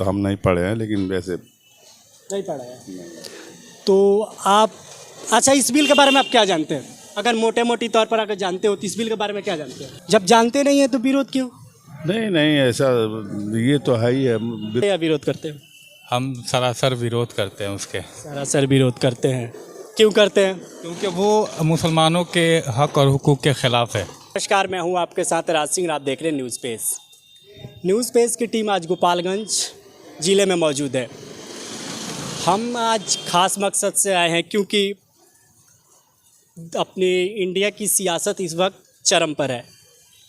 तो हम नहीं पढ़े हैं, लेकिन वैसे नहीं पढ़ा है। तो आप अच्छा, इस बिल के बारे में आप क्या जानते हैं? अगर मोटे मोटी तौर पर अगर जानते हो तो इस बिल के बारे में क्या जानते हैं? जब जानते नहीं है तो विरोध क्यों? नहीं ऐसा, ये तो है ही है। या विरोध करते हैं? हम सरासर विरोध करते हैं उसके। सरासर विरोध करते हैं। क्यों करते हैं? क्योंकि वो मुसलमानों के हक और हुकूक के ख़िलाफ़ है। नमस्कार, मैं हूं आपके साथ राज सिंह। आप देख रहे हैं न्यूज़ पेज। न्यूज़ पेज की टीम आज गोपालगंज ज़िले में मौजूद है। हम आज ख़ास मकसद से आए हैं क्योंकि अपनी इंडिया की सियासत इस वक्त चरम पर है,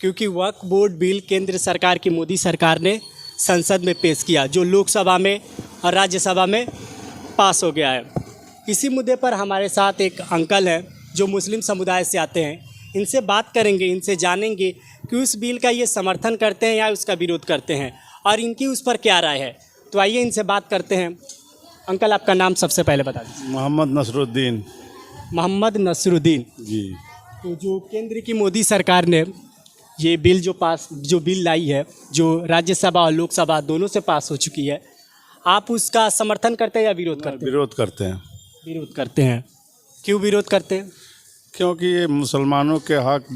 क्योंकि वक्फ बोर्ड बिल केंद्र सरकार की मोदी सरकार ने संसद में पेश किया, जो लोकसभा में और राज्यसभा में पास हो गया है। इसी मुद्दे पर हमारे साथ एक अंकल हैं जो मुस्लिम समुदाय से आते हैं। इनसे बात करेंगे, इनसे जानेंगे कि उस बिल का ये समर्थन करते हैं या उसका विरोध करते हैं और इनकी उस पर क्या राय है। तो आइए इनसे बात करते हैं। अंकल, आपका नाम सबसे पहले बता दीजिए। मोहम्मद नसरुद्दीन। मोहम्मद नसरुद्दीन जी। तो जो केंद्र की मोदी सरकार ने ये बिल जो बिल लाई है, जो राज्यसभा और लोकसभा दोनों से पास हो चुकी है, आप उसका समर्थन करते हैं या विरोध करते हैं? विरोध करते हैं। विरोध करते हैं। क्यों विरोध करते हैं? क्योंकि ये मुसलमानों के हक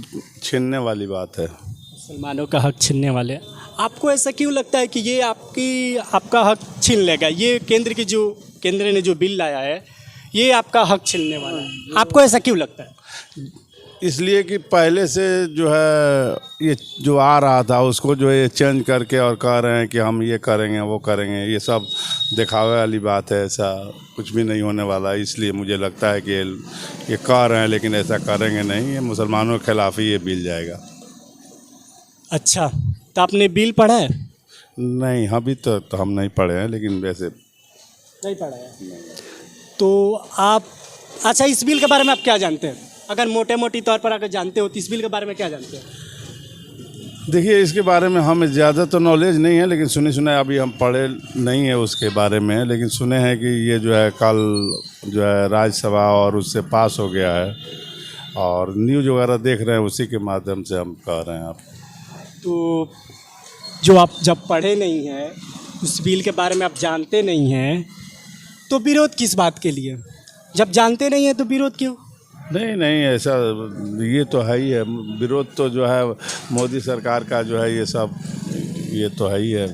छीनने वाली बात है। मुसलमानों का हक छीनने वाले। आपको ऐसा क्यों लगता है कि ये आपका हक छीन लेगा? ये केंद्र ने जो बिल लाया है, ये आपका हक छीनने वाला है। आपको ऐसा क्यों लगता है? इसलिए कि पहले से जो है ये जो आ रहा था उसको जो है चेंज करके और कह रहे हैं कि हम ये करेंगे वो करेंगे, ये सब दिखावे वाली बात है। ऐसा कुछ भी नहीं होने वाला है। इसलिए मुझे लगता है कि ये कह रहे हैं लेकिन ऐसा करेंगे नहीं। ये मुसलमानों के खिलाफ ही ये बिल जाएगा। अच्छा, तो आपने बिल पढ़ा है? नहीं, अभी तो हम नहीं पढ़े हैं, लेकिन वैसे नहीं पढ़ा है। तो आप अच्छा, इस बिल के बारे में आप क्या जानते हैं? अगर मोटे मोटी तौर पर अगर जानते हो तो इस बिल के बारे में क्या जानते हैं? देखिए, इसके बारे में हमें ज़्यादा तो नॉलेज नहीं है, लेकिन सुने अभी हम पढ़े नहीं है उसके बारे में, लेकिन सुने हैं कि ये जो है कल जो है राज्यसभा और उससे पास हो गया है और न्यूज़ वगैरह देख रहे हैं, उसी के माध्यम से हम कह रहे हैं आप। तो जो आप जब पढ़े नहीं हैं, उस बिल के बारे में आप जानते नहीं हैं, तो विरोध किस बात के लिए? जब जानते नहीं हैं तो विरोध क्यों? नहीं ऐसा, ये तो है ही है। विरोध तो जो है मोदी सरकार का जो है ये तो है ही है।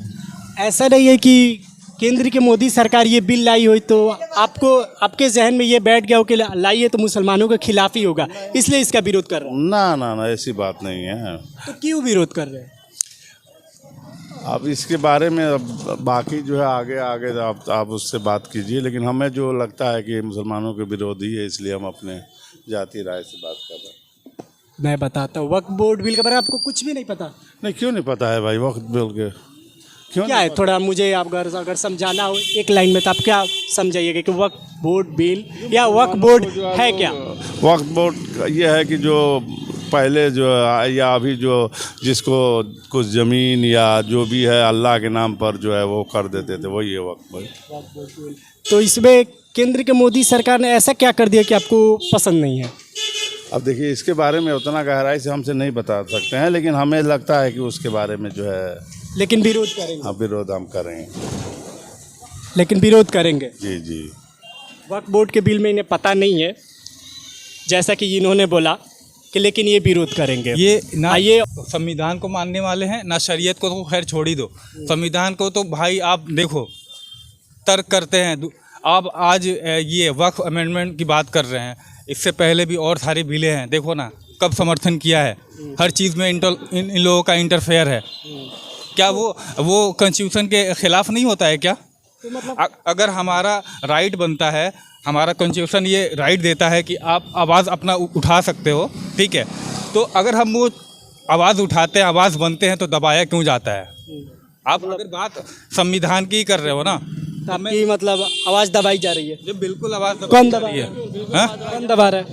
ऐसा नहीं है कि केंद्र की मोदी सरकार ये बिल लाई हो तो आपके जहन में ये बैठ गया हो कि लाई है तो मुसलमानों के खिलाफ ही होगा, इसलिए इसका विरोध कर रहे हैं? ना ऐसी बात नहीं है। तो क्यों विरोध कर रहे हैं? अब इसके बारे में अब बाकी जो है आगे आप उससे बात कीजिए, लेकिन हमें जो लगता है कि मुसलमानों के विरोधी है, इसलिए हम अपने जाति राय से बात कर रहे हैं। मैं बताता हूँ, वक्फ बोर्ड बिल के बारे में आपको कुछ भी नहीं पता? नहीं, क्यों नहीं पता है भाई? वक्फ बोल के क्यों क्या है? थोड़ा मुझे आप अगर समझाना हो एक लाइन में तो आप क्या समझाइएगा कि वक्फ बोर्ड बिल या वक्फ बोर्ड है क्या? वक्फ बोर्ड ये है कि जो पहले जो या अभी जो जिसको कुछ ज़मीन या जो भी है अल्लाह के नाम पर जो है वो कर देते थे, वही है वक्फ बोर्ड। तो इसमें केंद्र के मोदी सरकार ने ऐसा क्या कर दिया कि आपको पसंद नहीं है? अब देखिए, इसके बारे में उतना गहराई से हमसे नहीं बता सकते हैं, लेकिन हमें लगता है कि उसके बारे में जो है, लेकिन विरोध करेंगे। हाँ, विरोध हम करेंगे। लेकिन विरोध करेंगे। जी। वक्फ बोर्ड के बिल में इन्हें पता नहीं है, जैसा कि इन्होंने बोला कि लेकिन ये विरोध करेंगे। ये ना ये संविधान को मानने वाले हैं ना शरीयत को, तो खैर छोड़ ही दो। संविधान को तो भाई आप देखो तर्क करते हैं। आप आज ये वक्फ अमेंडमेंट की बात कर रहे हैं, इससे पहले भी और सारी बिलें हैं, देखो ना कब समर्थन किया है। हर चीज़ में इन लोगों का इंटरफेयर है। क्या वो कॉन्स्टिट्यूशन के ख़िलाफ़ नहीं होता है क्या? तो मतलब अगर हमारा राइट बनता है, हमारा कॉन्स्टिट्यूशन ये राइट देता है कि आप आवाज़ अपना उठा सकते हो, ठीक है, तो अगर हम वो आवाज़ उठाते हैं, आवाज़ बनते हैं, तो दबाया क्यों जाता है? आप अगर बात संविधान की कर रहे हो ना, तो आपकी मतलब आवाज़ दबाई जा रही है? जी बिल्कुल, आवाज़ कौन दबा रही रहा है? है? कौन दबा रहा है?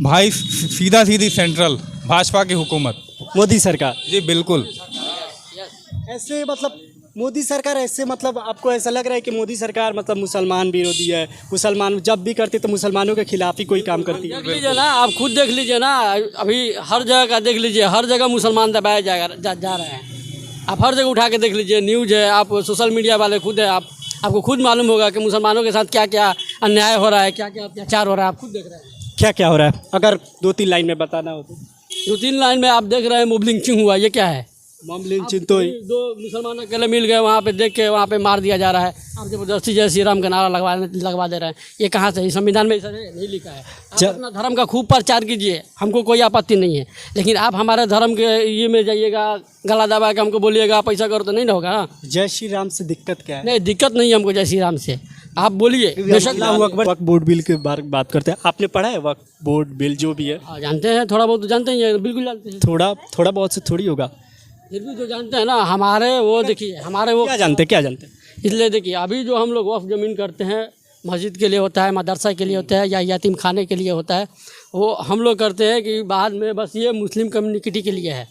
भाई सीधी सेंट्रल भाजपा की हुकूमत, मोदी सरकार। जी बिल्कुल। ऐसे मतलब मोदी सरकार ऐसे मतलब आपको ऐसा लग रहा है कि मोदी सरकार मतलब मुसलमान विरोधी है? मुसलमान जब भी करते तो मुसलमानों के खिलाफ ही कोई काम करती है? देख लीजिए ना, आप खुद देख लीजिए ना, अभी हर जगह का देख लीजिए, हर जगह मुसलमान दबाए जा रहे हैं। आप हर जगह उठा के देख लीजिए, न्यूज़ है, आप सोशल मीडिया वाले खुद है, आपको खुद मालूम होगा कि मुसलमानों के साथ क्या क्या अन्याय हो रहा है, क्या क्या अत्याचार हो रहा है, आप खुद देख रहे हैं। क्या क्या हो रहा है, अगर 2-3 लाइन में बताना हो तो? 2-3 लाइन में आप देख रहे हैं मोब लिंचिंग हुआ, ये क्या है? मोब लिंचिंग तो दो मुसलमान अकेले मिल गए, वहाँ पे देख के वहाँ पे मार दिया जा रहा है। आप जबरदस्ती जय श्री राम का नारा लगवा दे रहे हैं, ये कहाँ से? संविधान में ऐसा नहीं लिखा है। आप अपना धर्म का खूब प्रचार कीजिए, हमको कोई आपत्ति नहीं है, लेकिन आप हमारे धर्म के ये में जाइएगा, गला दबा के हमको बोलिएगा पैसा करो, तो नहीं ना होगा ना। जय श्री राम से दिक्कत क्या है? नहीं, दिक्कत नहीं है हमको जय श्री राम से, आप बोलिए। वक्फ बोर्ड बिल के बारे में बात करते हैं। आपने पढ़ा है वक्फ बोर्ड बिल जो भी है? जानते हैं, थोड़ा बहुत तो जानते हैं, बिल्कुल जानते हैं। थोड़ा बहुत से थोड़ी होगा, फिर भी जो जानते हैं ना, हमारे वो देखिए, हमारे वो क्या जानते हैं? इसलिए देखिए, अभी जो हम लोग वक्फ ज़मीन करते हैं, मस्जिद के लिए होता है, मदरसा के लिए होता है, या यतीम खाने के लिए होता है, वो हम लोग करते हैं कि बाद में बस ये मुस्लिम कम्युनिटी के लिए है।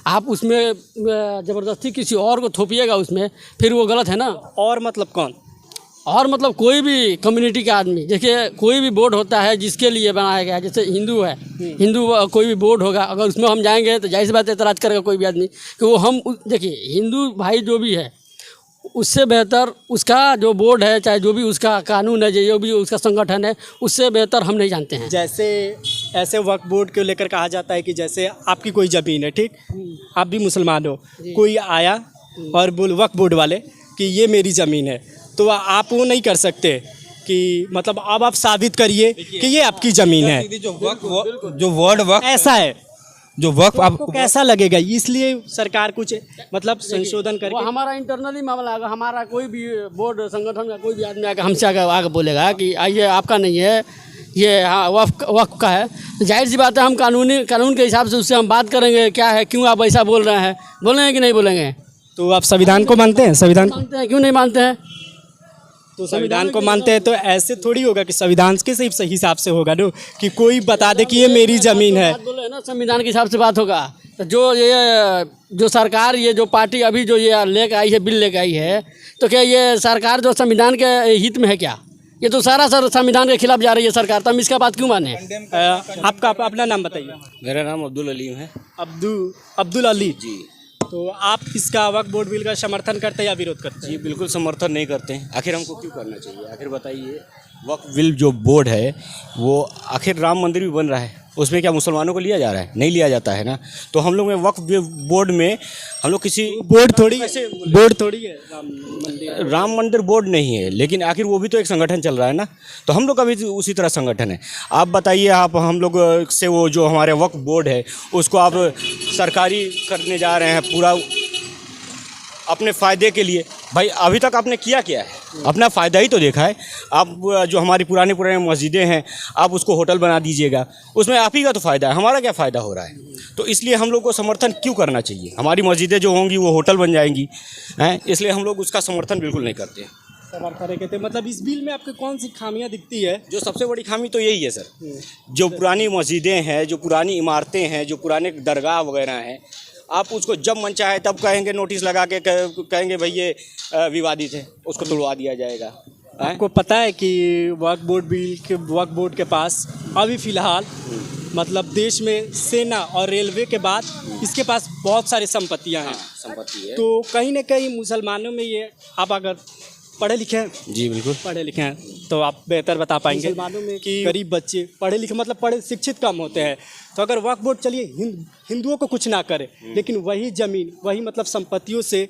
आप उसमें ज़बरदस्ती किसी और को थोपिएगा उसमें, फिर वो गलत है ना। और मतलब कौन? और मतलब कोई भी कम्युनिटी का आदमी, देखिए कोई भी बोर्ड होता है जिसके लिए बनाया गया है, जैसे हिंदू है, हिंदू कोई भी बोर्ड होगा, अगर उसमें हम जाएंगे तो जाहिर सी बात एतराज़ करेगा कोई भी आदमी कि वो हम देखिए हिंदू भाई जो भी है, उससे बेहतर उसका जो बोर्ड है, चाहे जो भी उसका कानून है, जो भी उसका संगठन है, उससे बेहतर हम नहीं जानते हैं। जैसे ऐसे वक्फ बोर्ड को लेकर कहा जाता है कि जैसे आपकी कोई ज़मीन है, ठीक, आप भी मुसलमान हो, कोई आया और बोल वक्फ बोर्ड वाले कि ये मेरी ज़मीन है, तो आप वो नहीं कर सकते कि मतलब अब आप साबित करिए कि ये आपकी ज़मीन है। जो वर्ड वक्फ ऐसा है, जो वक्फ आपको कैसा लगेगा? इसलिए सरकार कुछ मतलब संशोधन वो करके हमारा इंटरनली मामला है। हमारा कोई भी बोर्ड संगठन का कोई भी आदमी आकर हमसे आगे बोलेगा कि ये आपका नहीं है, ये हाँ वक्फ का है, तो जाहिर सी बात है हम कानून के हिसाब से उससे हम बात करेंगे, क्या है, क्यों आप ऐसा बोल रहे हैं, बोलेंगे कि नहीं बोलेंगे। तो आप संविधान को मानते हैं? संविधान मानते हैं, क्यों नहीं मानते हैं? तो संविधान को मानते हैं तो ऐसे थोड़ी होगा कि संविधान के सही हिसाब से होगा ना, कि कोई बता दे कि ये मेरी ज़मीन है। बोले ना, संविधान के हिसाब से बात होगा। तो जो सरकार, ये जो पार्टी अभी जो ये लेकर आई है, बिल लेकर आई है, तो क्या ये सरकार जो संविधान के हित में है क्या? ये तो सारा संविधान के खिलाफ जा रही है सरकार, तो हम इसका बात क्यों माने? आपका अपना नाम बताइए। मेरा नाम अब्दुल अलीम है। अब्दुल अली जी। तो आप इसका वक्फ बोर्ड बिल का समर्थन करते हैं या विरोध करते हैं? जी बिल्कुल समर्थन नहीं करते हैं। आखिर हमको क्यों करना चाहिए? आखिर बताइए, वक्फ बिल जो बोर्ड है वो आखिर राम मंदिर भी बन रहा है, उसमें क्या मुसलमानों को लिया जा रहा है? नहीं लिया जाता है ना। तो हम लोग में वक्फ बोर्ड में हम लोग किसी बोर्ड थोड़ी है, राम मंदिर बोर्ड नहीं है, लेकिन आखिर वो भी तो एक संगठन चल रहा है ना। तो हम लोग का भी उसी तरह संगठन है। आप बताइए, आप हम लोग से वो जो हमारे वक्फ बोर्ड है उसको आप सरकारी करने जा रहे हैं पूरा अपने फ़ायदे के लिए। भाई अभी तक आपने किया क्या है? अपना फ़ायदा ही तो देखा है। आप जो हमारी पुरानी मस्जिदें हैं, आप उसको होटल बना दीजिएगा, उसमें आप ही का तो फ़ायदा है, हमारा क्या फ़ायदा हो रहा है? तो इसलिए हम लोग को समर्थन क्यों करना चाहिए? हमारी मस्जिदें जो होंगी वो होटल बन जाएंगी हैं, इसलिए हम लोग उसका समर्थन बिल्कुल नहीं करते हैं। समर्थन कहते हैं। मतलब इस बिल में आपको कौन सी खामियां दिखती है? जो सबसे बड़ी खामी तो यही है सर, जो पुरानी मस्जिदें हैं, जो पुरानी इमारतें हैं, जो पुराने दरगाह वगैरह हैं, आप उसको जब मन चाहे तब कहेंगे, नोटिस लगा के कहेंगे भाई ये विवादित है, उसको तोड़वा दिया जाएगा। आपको पता है कि वक्फ बोर्ड के पास अभी फ़िलहाल मतलब देश में सेना और रेलवे के बाद इसके पास बहुत सारी संपत्तियां हैं। संपत्ति है। तो कहीं ना कहीं मुसलमानों में ये, आप अगर पढ़े लिखे हैं? जी बिल्कुल पढ़े लिखे हैं तो आप बेहतर बता पाएंगे। मुसलमानों में कि गरीब बच्चे पढ़े लिखे मतलब पढ़े शिक्षित कम होते हैं, तो अगर वक्फ बोर्ड चलिए हिंदुओं को कुछ ना करे, लेकिन वही ज़मीन, वही मतलब संपत्तियों से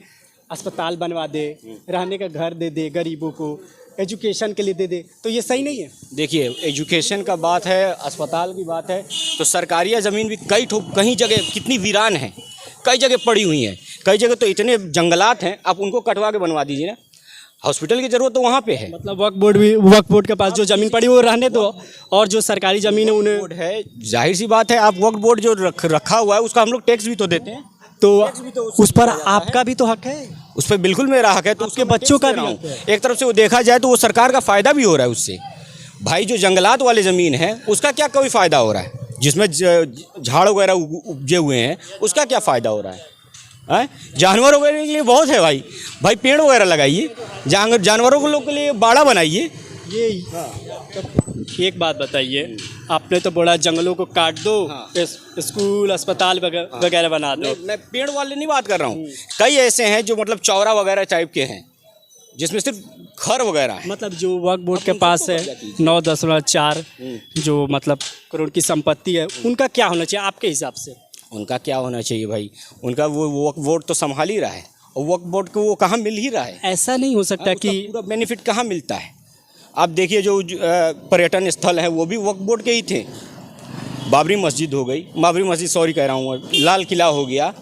अस्पताल बनवा दे, रहने का घर दे दे गरीबों को, एजुकेशन के लिए दे दे, तो ये सही नहीं है? देखिए, एजुकेशन का बात है, अस्पताल की बात है, तो सरकारी ज़मीन भी कई जगह कितनी वीरान है, कई जगह पड़ी हुई हैं, कई जगह तो इतने जंगलात हैं, आप उनको कटवा के बनवा दीजिए ना। हॉस्पिटल की ज़रूरत तो वहाँ पे है। मतलब वक्फ बोर्ड के पास जो ज़मीन पड़ी वो रहने दो, और जो सरकारी ज़मीन है उन्हें बोर्ड है, जाहिर सी बात है, आप वक्फ बोर्ड जो रखा हुआ है उसका हम लोग टैक्स भी तो देते हैं, तो उस पर आपका भी तो हक है। उस पर बिल्कुल मेरा हक है, तो उसके बच्चों का भी हक है। एक तरफ से वो देखा जाए तो वो सरकार का फ़ायदा भी हो रहा है उससे। भाई जो जंगलात वाले ज़मीन है उसका क्या कोई फ़ायदा हो रहा है? जिसमें झाड़ वगैरह उपजे हुए हैं उसका क्या फ़ायदा हो रहा है? जानवरों के लिए बहुत है भाई पेड़ वगैरह लगाइए, जानवरों के लोग के लिए बाड़ा बनाइए। एक बात बताइए, आपने तो बोला जंगलों को काट दो, स्कूल अस्पताल वगैरह बना दो। मैं पेड़ वाले नहीं बात कर रहा हूँ, कई ऐसे हैं जो मतलब चौरा वगैरह टाइप के हैं जिसमें सिर्फ घर वगैरह है। मतलब जो वक्फ बोर्ड के पास है 9.4 जो मतलब करोड़ की संपत्ति है, उनका क्या होना चाहिए आपके हिसाब से? उनका क्या होना चाहिए भाई, उनका वो वक्फ बोर्ड तो संभाल ही रहा है और वक्फ बोर्ड को वो कहाँ मिल ही रहा है। ऐसा नहीं हो सकता कि पूरा बेनिफिट कहाँ मिलता है? आप देखिए जो पर्यटन स्थल है वो भी वक्फ बोर्ड के ही थे। बाबरी मस्जिद हो गई, बाबरी मस्जिद सॉरी कह रहा हूँ, लाल किला हो गया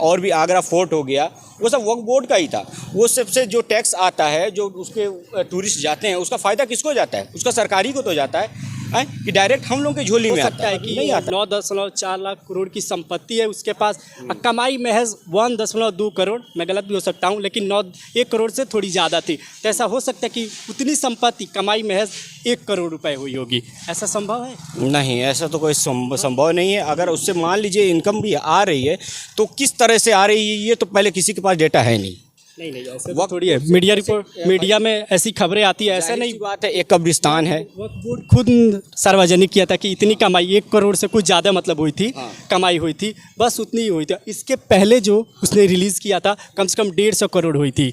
और भी आगरा फोर्ट हो गया, वो सब वक्फ बोर्ड का ही था। वो सबसे जो टैक्स आता है, जो उसके टूरिस्ट जाते हैं, उसका फ़ायदा किसको जाता है? उसका सरकारी को तो जाता है कि डायरेक्ट हम लोग के झोली में आता है कि नहीं आता। 9.4 लाख करोड़ की संपत्ति है उसके पास, कमाई महज 1.2 करोड़, मैं गलत भी हो सकता हूँ, लेकिन 1 करोड़ से थोड़ी ज़्यादा थी। तो ऐसा हो सकता है कि उतनी संपत्ति कमाई महज 1 करोड़ रुपए हुई होगी, ऐसा संभव है? नहीं, ऐसा तो कोई संभव नहीं है। अगर उससे मान लीजिए इनकम भी आ रही है तो किस तरह से आ रही है ये तो पहले किसी के पास डेटा है नहीं। नहीं ऐसे तो थोड़ी है, मीडिया रिपोर्ट, मीडिया में ऐसी खबरें आती है, ऐसा नहीं बात है। एक कब्रिस्तान है, वक्फ बोर्ड खुद सार्वजनिक किया था कि इतनी कमाई 1 करोड़ से कुछ ज़्यादा मतलब हुई थी, कमाई हुई थी, बस उतनी ही हुई थी। इसके पहले जो उसने रिलीज़ किया था कम से कम 150 करोड़ हुई थी।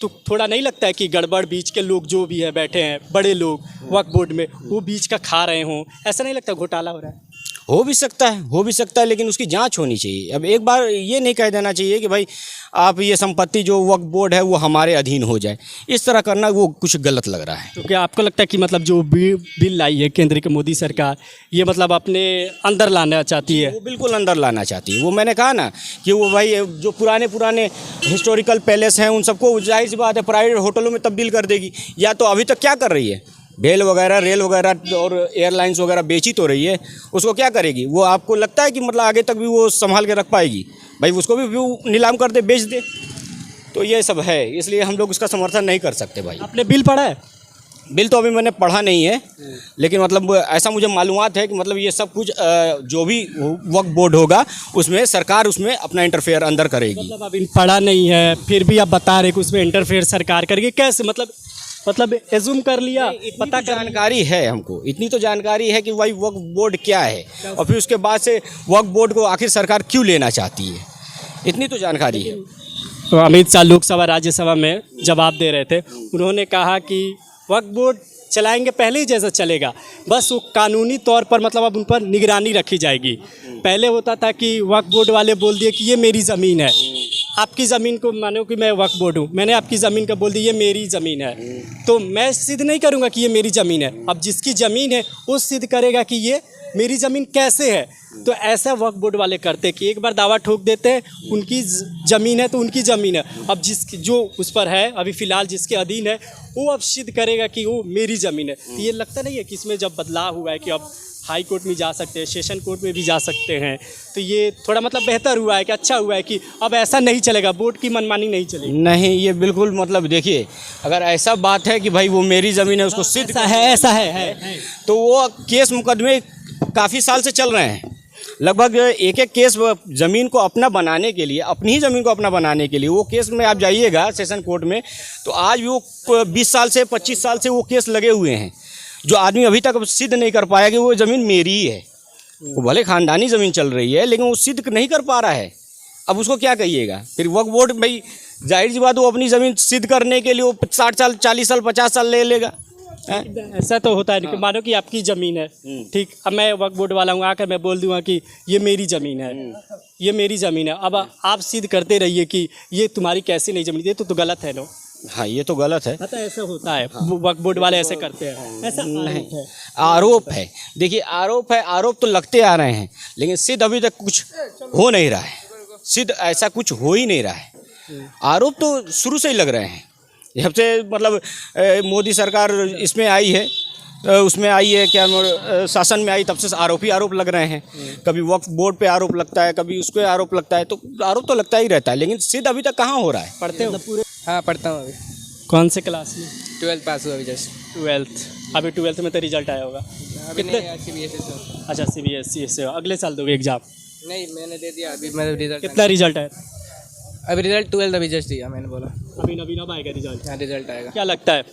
तो थोड़ा नहीं लगता है कि गड़बड़ बीच के लोग जो भी है बैठे हैं बड़े लोग वक्फ बोर्ड में, वो बीच का खा रहे हों? ऐसा नहीं लगता घोटाला हो रहा है? हो भी सकता है, लेकिन उसकी जांच होनी चाहिए। अब एक बार ये नहीं कह देना चाहिए कि भाई आप ये संपत्ति जो वक्फ बोर्ड है वो हमारे अधीन हो जाए। इस तरह करना वो कुछ गलत लग रहा है। तो क्या आपको लगता है कि मतलब जो बिल लाई है केंद्र की मोदी सरकार, ये मतलब अपने अंदर लाना चाहती है? वो बिल्कुल अंदर लाना चाहती है। वो मैंने कहा ना कि वो भाई जो पुराने हिस्टोरिकल पैलेस हैं उन सबको जाहिर सी बात है प्राइवेट होटलों में तब्दील कर देगी। या तो अभी तक क्या कर रही है, रेल वगैरह और एयरलाइंस वगैरह बेची तो रही है, उसको क्या करेगी? वो आपको लगता है कि मतलब आगे तक भी वो संभाल के रख पाएगी? भाई उसको भी नीलाम कर दे, बेच दे। तो ये सब है, इसलिए हम लोग उसका समर्थन नहीं कर सकते भाई। आपने बिल पढ़ा है? बिल तो अभी मैंने पढ़ा नहीं है, लेकिन मतलब ऐसा मुझे मालूमात है कि मतलब ये सब कुछ जो भी वक्फ बोर्ड होगा उसमें सरकार उसमें अपना इंटरफेयर अंदर करेगी। मतलब अभी पढ़ा नहीं है फिर भी आप बता रहे कि उसमें इंटरफेयर सरकार करेगी, कैसे? मतलब एज्यूम कर लिया, पता जानकारी है हमको, इतनी तो जानकारी है कि भाई वक्फ बोर्ड क्या है और फिर उसके बाद से वक्फ बोर्ड को आखिर सरकार क्यों लेना चाहती है, इतनी तो जानकारी है। तो अमित शाह लोकसभा राज्यसभा में जवाब दे रहे थे, उन्होंने कहा कि वक्फ बोर्ड चलाएंगे पहले ही जैसा चलेगा, बस वो कानूनी तौर पर मतलब अब उन पर निगरानी रखी जाएगी। पहले होता था कि वक्फ बोर्ड वाले बोल दिए कि ये मेरी ज़मीन है, आपकी ज़मीन को मानो कि मैं वक्फ बोर्ड हूँ, मैंने आपकी ज़मीन का बोल दी ये मेरी ज़मीन है, तो मैं सिद्ध नहीं करूँगा कि ये मेरी ज़मीन है। अब जिसकी ज़मीन है वो सिद्ध करेगा कि ये मेरी ज़मीन कैसे है। तो ऐसा वक्फ बोर्ड वाले करते कि एक बार दावा ठोक देते हैं उनकी ज़मीन है तो उनकी ज़मीन है, अब जो उस पर है अभी फ़िलहाल जिसके अधीन है वो अब सिद्ध करेगा कि वो मेरी ज़मीन है। तो ये लगता नहीं है कि इसमें जब बदलाव हुआ है कि अब हाई कोर्ट में जा सकते हैं, सेशन कोर्ट में भी जा सकते हैं, तो ये थोड़ा मतलब बेहतर हुआ है कि अच्छा हुआ है कि अब ऐसा नहीं चलेगा, बोर्ड की मनमानी नहीं चलेगी? नहीं, ये बिल्कुल मतलब देखिए, अगर ऐसा बात है कि भाई वो मेरी ज़मीन है उसको सिद्ध ऐसा है तो वो केस मुकदमे काफ़ी साल से चल रहे हैं। लगभग एक केस ज़मीन को अपना बनाने के लिए, अपनी ही ज़मीन को अपना बनाने के लिए वो केस में आप जाइएगा सेशन कोर्ट में तो आज भी वो 20 साल से 25 साल से वो केस लगे हुए हैं। जो आदमी अभी तक सिद्ध नहीं कर पाया कि वो ज़मीन मेरी ही है, वो भले ख़ानदानी ज़मीन चल रही है लेकिन वो सिद्ध नहीं कर पा रहा है, अब उसको क्या कहिएगा? फिर वक्फ बोर्ड भाई जाहिर सी बात वो अपनी ज़मीन सिद्ध करने के लिए वो 60 साल 40 साल 50 साल ले लेगा। ऐसा तो होता है नहीं। मानो कि आपकी ज़मीन है, ठीक, अब मैं वक्फ बोर्ड वाला हूँ, आकर मैं बोल दूँगा कि ये मेरी ज़मीन है, ये मेरी ज़मीन है, अब आप सिद्ध करते रहिए कि ये तुम्हारी कैसी नहीं ज़मीन, ये तो गलत है ना? हाँ, ये तो गलत है। तो ऐसा होता है, वक्फ बोर्ड वाले ऐसे करते हैं, ऐसा नहीं है। आरोप है, देखिए आरोप है, आरोप तो लगते आ रहे हैं लेकिन सिद्ध अभी तक कुछ हो नहीं रहा है, सिद्ध ऐसा कुछ हो ही नहीं रहा है। आरोप तो शुरू से ही लग रहे हैं, जब से मतलब मोदी सरकार इसमें आई है, उसमें आई है क्या शासन में आई तब से आरोप ही आरोप लग रहे हैं। कभी वक्फ बोर्ड पे आरोप लगता है, कभी उस पर आरोप लगता है, तो आरोप तो लगता ही रहता है लेकिन सिद्ध अभी तक कहाँ हो रहा है। पढ़ते हो पूरे? हाँ पढ़ता हूँ अभी। कौन से क्लास में? 12th पास हुआ अभी जस्ट। 12th, अभी 12th में तो रिजल्ट आया होगा? कितने? CBSE से। अच्छा, CBSE से, अगले साल दोगे एग्जाम? नहीं, मैंने दे दिया अभी, मेरा रिजल्ट। कितना रिजल्ट आया? अभी रिजल्ट 12th अभी जस्ट दिया, मैंने बोला अभी नवीन अब आएगा रिजल्ट? हाँ रिजल्ट आएगा। क्या लगता है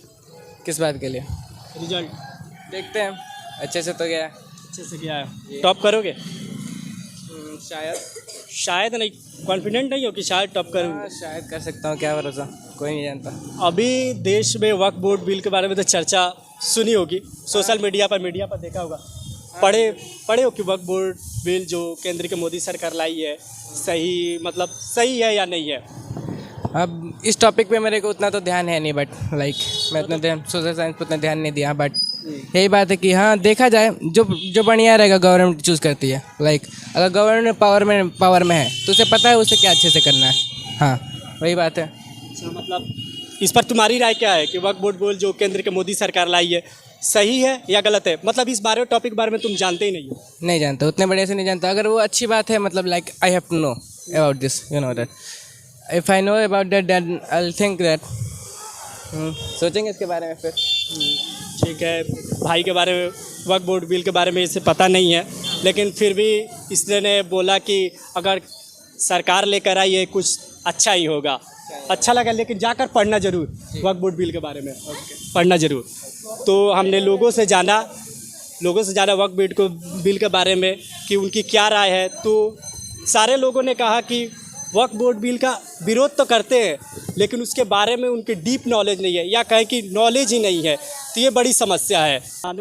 किस बात के लिए? रिजल्ट देखते हैं, अच्छे से तो गया। अच्छे से किया है, टॉप करोगे? शायद। शायद नहीं, कॉन्फिडेंट नहीं हो कि शायद टॉप करोगे? हाँ, शायद कर सकता हूँ, क्या भरोसा, कोई नहीं जानता। अभी देश में वक्फ बोर्ड बिल के बारे में तो चर्चा सुनी होगी, सोशल मीडिया पर देखा होगा, पढ़े हो कि वक्फ बोर्ड बिल जो केंद्र की मोदी सरकार लाई है सही, मतलब सही है या नहीं है? अब इस टॉपिक पे मेरे को उतना तो ध्यान है नहीं, बट लाइक मैं उतना ध्यान सोशल साइंस पे उतना ध्यान नहीं दिया, बट यही बात है कि हाँ, देखा जाए जो बढ़िया रहेगा गवर्नमेंट चूज़ करती है। लाइक अगर गवर्नमेंट पावर में है तो उसे पता है उसे क्या अच्छे से करना है। हाँ, वही बात है। अच्छा, मतलब इस पर तुम्हारी राय क्या है कि वक्फ बोर्ड बिल जो केंद्र की मोदी सरकार लाई है सही है या गलत है? मतलब इस बारे टॉपिक के बारे में तुम जानते ही नहीं हो? नहीं जानता, उतने बढ़िया से नहीं जानता। अगर वो अच्छी बात है, मतलब like I have to know about this, you know that if I know about that then I will think that. सोचेंगे इसके बारे में फिर। ठीक है, भाई के बारे में वक्फ बोर्ड बिल के बारे में इसे पता नहीं है, लेकिन फिर भी इसने बोला कि अगर सरकार लेकर आई है कुछ अच्छा ही होगा। अच्छा लगा, लेकिन जाकर पढ़ना जरूर वक्फ बोर्ड बिल के बारे में, पढ़ना जरूर। तो हमने लोगों से जाना वक्फ बिल के बारे में कि उनकी क्या राय है। तो सारे लोगों ने कहा कि वक्फ बोर्ड बिल का विरोध तो करते हैं, लेकिन उसके बारे में उनकी डीप नॉलेज नहीं है, या कहें कि नॉलेज ही नहीं है। तो ये बड़ी समस्या है।